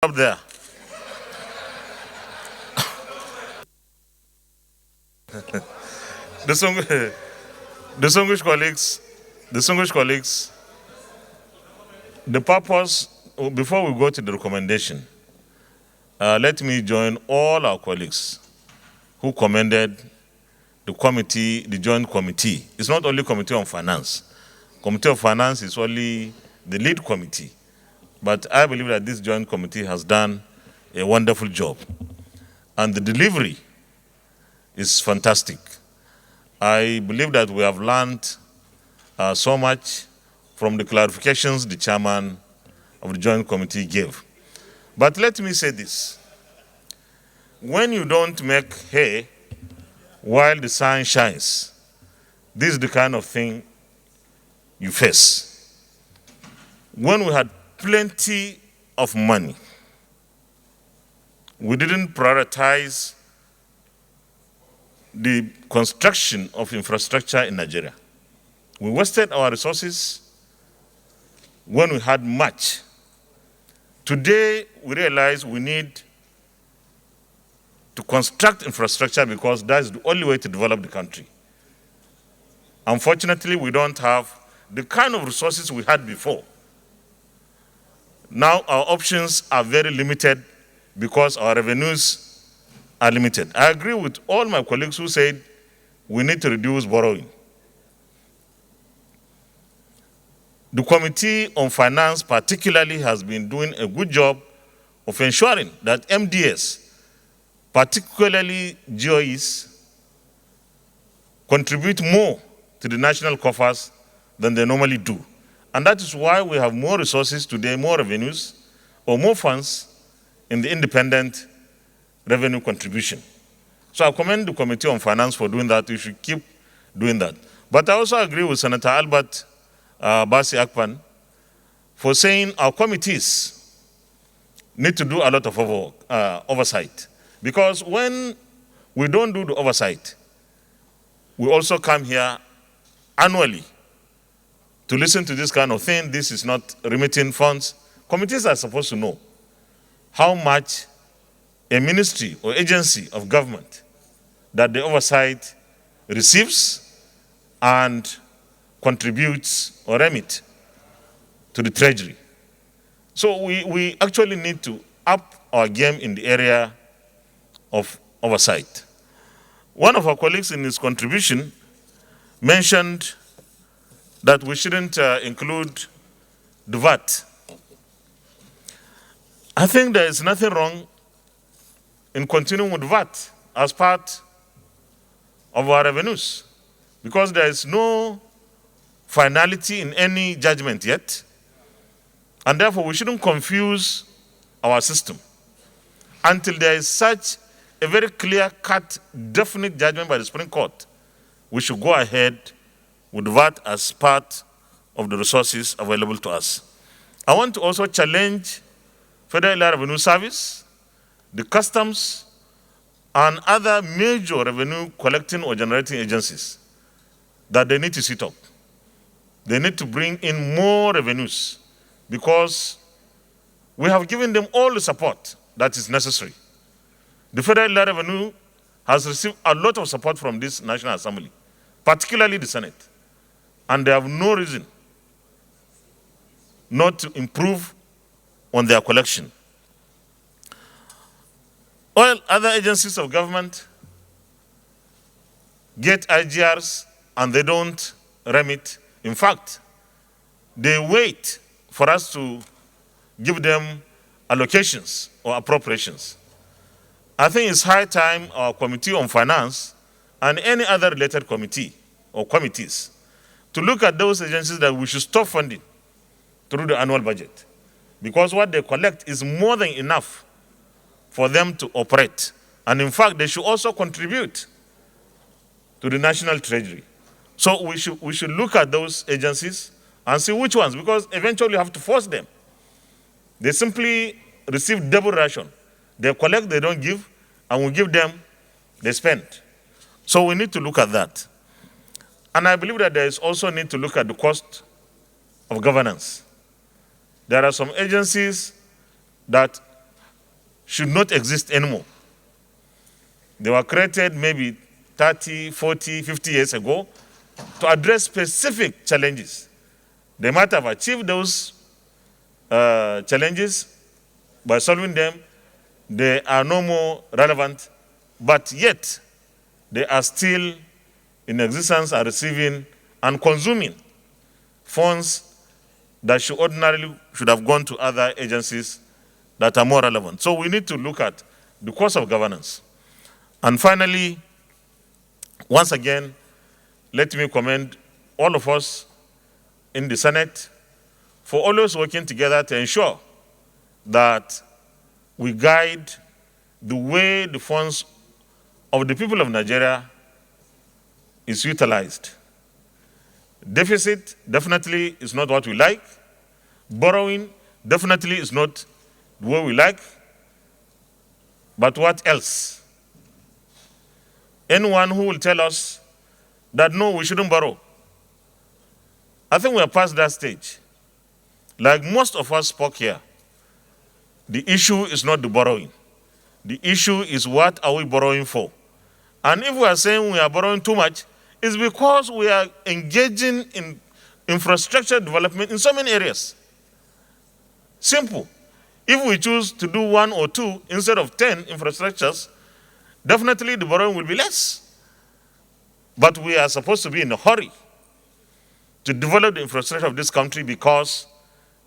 Up there. Distinguished, distinguished colleagues, distinguished colleagues, the purpose, before we go to the recommendation, let me join all our colleagues who commended the committee, the joint committee. It's not only Committee on Finance. Committee of Finance is only the lead committee. But I believe that this joint committee has done a wonderful job. And the delivery is fantastic. I believe that we have learned so much from the clarifications the chairman of the joint committee gave. But let me say this. When you don't make hay while the sun shines, this is the kind of thing you face. When we had plenty of money, we didn't prioritize the construction of infrastructure in Nigeria. We wasted our resources when we had much. Today, we realize we need to construct infrastructure because that's the only way to develop the country. Unfortunately, we don't have the kind of resources we had before. Now our options are very limited because our revenues are limited. I agree with all my colleagues who said we need to reduce borrowing. The Committee on Finance particularly has been doing a good job of ensuring that MDS, particularly GOEs, contribute more to the national coffers than they normally do. And that is why we have more resources today, more revenues, or more funds in the independent revenue contribution. So I commend the Committee on Finance for doing that. We should keep doing that. But I also agree with Senator Albert Basi Akpan for saying our committees need to do a lot of oversight. Because when we don't do the oversight, we also come here annually to listen to this kind of thing. This is not remitting funds. Committees are supposed to know how much a ministry or agency of government that the oversight receives and contributes or remit to the treasury. So we actually need to up our game in the area of oversight. One of our colleagues in his contribution mentioned that we shouldn't include the VAT. I think there is nothing wrong in continuing with VAT as part of our revenues because there is no finality in any judgment yet, and therefore we shouldn't confuse our system until there is such a very clear-cut, definite judgment by the Supreme Court. We should go ahead with VAT as part of the resources available to us. I want to also challenge Federal Revenue Service, the customs, and other major revenue collecting or generating agencies that they need to sit up. They need to bring in more revenues because we have given them all the support that is necessary. The Federal Revenue has received a lot of support from this National Assembly, particularly the Senate. And they have no reason not to improve on their collection. All other agencies of government get IGRs and they don't remit. In fact, they wait for us to give them allocations or appropriations. I think it's high time our Committee on Finance and any other related committee or committees to look at those agencies that we should stop funding through the annual budget. Because what they collect is more than enough for them to operate. And in fact, they should also contribute to the national treasury. So we should look at those agencies and see which ones, because eventually you have to force them. They simply receive double ration. They collect, they don't give, and we give them, they spend. So we need to look at that. And I believe that there is also need to look at the cost of governance. There are some agencies that should not exist anymore. They were created maybe 30, 40, 50 years ago to address specific challenges. They might have achieved those challenges by solving them. They are no more relevant, but yet they are still in existence and receiving and consuming funds that should ordinarily have gone to other agencies that are more relevant. So we need to look at the cost of governance. And finally, once again, let me commend all of us in the Senate for always working together to ensure that we guide the way the funds of the people of Nigeria is utilized. Deficit definitely is not what we like. Borrowing definitely is not the way we like. But what else? Anyone who will tell us that no, we shouldn't borrow, I think we are past that stage. Like most of us spoke here, the issue is not the borrowing. The issue is what are we borrowing for? And if we are saying we are borrowing too much, it's because we are engaging in infrastructure development in so many areas. Simple. If we choose to do 1 or 2 instead of 10 infrastructures, definitely the borrowing will be less. But we are supposed to be in a hurry to develop the infrastructure of this country because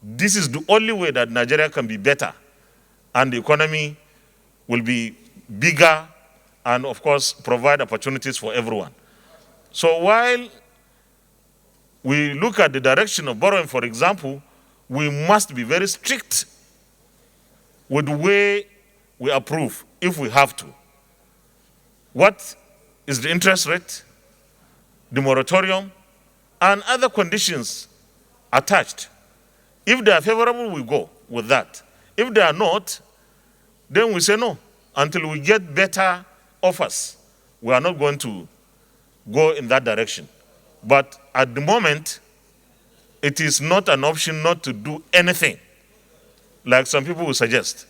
this is the only way that Nigeria can be better and the economy will be bigger and, of course, provide opportunities for everyone. So while we look at the direction of borrowing, for example, we must be very strict with the way we approve, if we have to. What is the interest rate, the moratorium, and other conditions attached? If they are favorable, we go with that. If they are not, then we say no. Until we get better offers, we are not going to go in that direction. But at the moment, it is not an option not to do anything, like some people will suggest.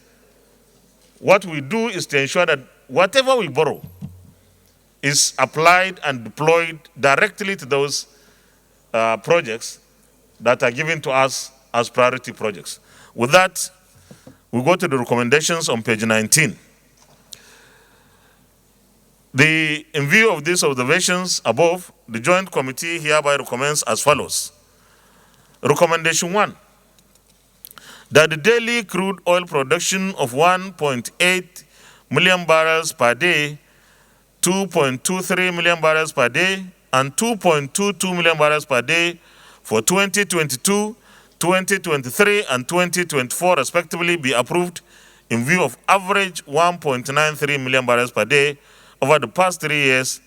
What we do is to ensure that whatever we borrow is applied and deployed directly to those projects that are given to us as priority projects. With that, we go to the recommendations on page 19. In view of these observations above, the Joint Committee hereby recommends as follows. Recommendation 1, that the daily crude oil production of 1.8 million barrels per day, 2.23 million barrels per day, and 2.22 million barrels per day for 2022, 2023, and 2024 respectively be approved in view of average 1.93 million barrels per day over the past 3 years,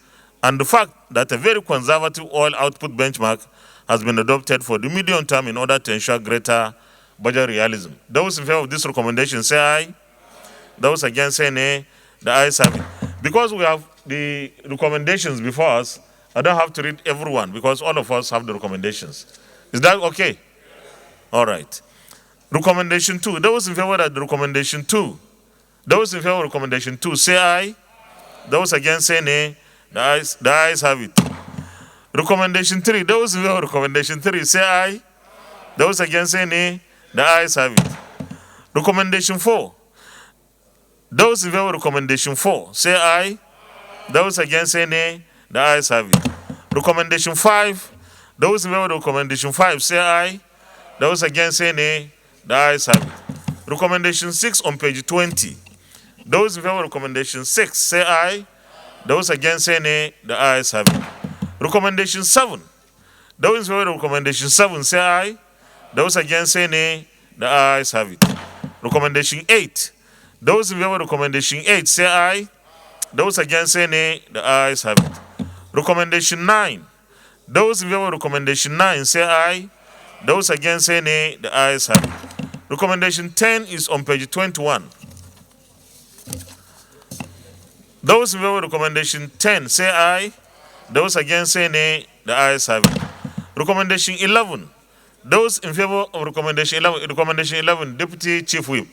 and the fact that a very conservative oil output benchmark has been adopted for the medium term in order to ensure greater budget realism. Those in favor of this recommendation say aye. Those against say nay. The ayes have it. Because we have the recommendations before us, I don't have to read everyone because all of us have the recommendations. Is that okay? All right. Recommendation 2. Those in favor of the recommendation 2. Those in favor of recommendation 2 say aye. Those against say nay. The ayes have it. Recommendation 3. Those in favor of recommendation 3 say aye. Those against say nay. The ayes have it. Recommendation 4. Those in favor of recommendation 4 say aye. Those against say nay. The ayes have it. Recommendation 5. Those in favor of recommendation 5 say aye. Those against say nay. The ayes have it. Recommendation 6 on page 20. Those in favor of recommendation 6 say aye. Those against say nay. The ayes have it. Recommendation 7. Those in favor of recommendation 7 say aye. Those against say nay. The ayes have it. Recommendation 8. Those in favor of recommendation 8 say aye. Those against say nay. The ayes have it. Recommendation 9. Those in favor of recommendation 9 say aye. Those against say nay. The ayes have it. Recommendation 10 is on page 21. Those in favor of recommendation 10 say aye. Those against say nay. The ayes have it. Recommendation 11. Those in favor of recommendation 11, Deputy Chief Whip.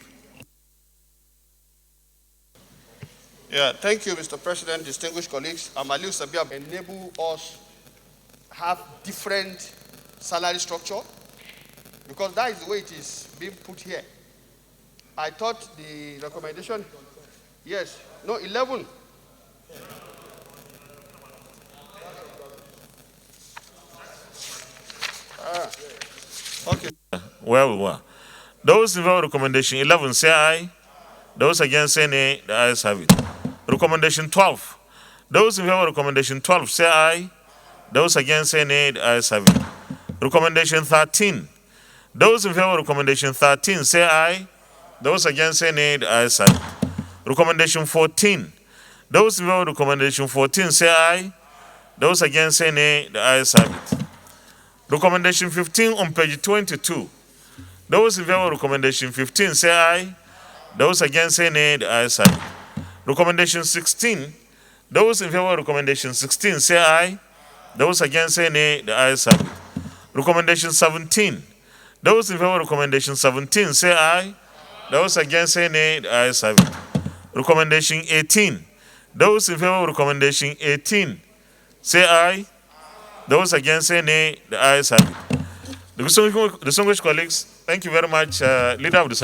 Yeah, thank you, Mr. President, distinguished colleagues. Aliu Sabia enable us have different salary structure because that is the way it is being put here. I thought the recommendation, yes, no, 11. Okay. Where we were. Those in favor of recommendation 11 say aye. Those against say nay. The ayes have it. Recommendation 12. Those in favor of recommendation 12 say aye. Those against say nay. The ayes have it. Recommendation 13. Those in favor of recommendation 13 say aye. Those against say nay. The ayes have it. Recommendation 14. Those in favor of recommendation 14 say aye. Those against say nay. The ayes have it. Recommendation 15 on page 22. Those in favor of recommendation 15 say aye. Those against say nay. The ayes have it. Recommendation 16. Those in favor of recommendation 16 say aye. Those against say nay. The ayes have it. Recommendation 17. Those in favor of recommendation 17 say aye. Those against say nay. The ayes have it. Recommendation 18. Those in favor of recommendation 18 say aye. Those against say nay. The ayes have it. Distinguished colleagues, thank you very much. Leader of the